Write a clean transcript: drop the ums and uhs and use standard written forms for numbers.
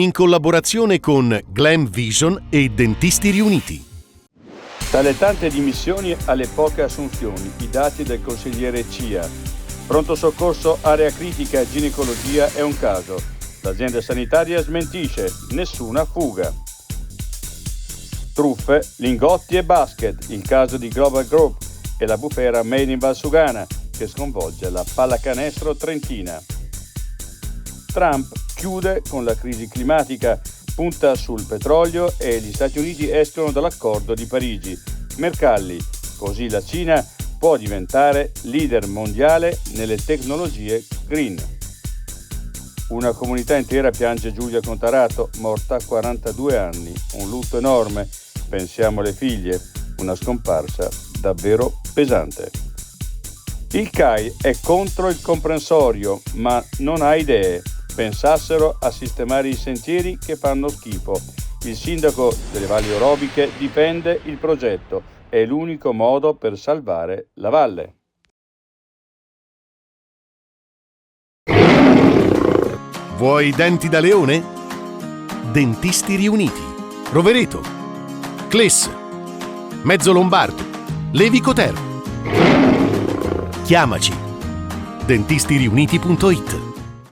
in collaborazione con Glam Vision e Dentisti Riuniti. Dalle tante dimissioni alle poche assunzioni, i dati del consigliere CIA. Pronto soccorso, area critica, ginecologia è un caso. L'azienda sanitaria smentisce, nessuna fuga. Truffe, lingotti e basket, il caso di Global Group e la bufera Made in Valsugana che sconvolge la pallacanestro trentina. Trump chiude con la crisi climatica, punta sul petrolio e gli Stati Uniti escono dall'accordo di Parigi. Mercalli, così la Cina può diventare leader mondiale nelle tecnologie green. Una comunità intera piange Giulia Contarato, morta a 42 anni, un lutto enorme. Pensiamo alle figlie, una scomparsa davvero pesante. Il CAI è contro il comprensorio, ma non ha idee. Pensassero a sistemare i sentieri che fanno schifo. Il sindaco delle Valli Orobiche difende il progetto. È l'unico modo per salvare la valle. Vuoi denti da leone? Dentisti Riuniti. Rovereto, Cles, Mezzo Lombardo, Levico Terme. Chiamaci. dentistiriuniti.it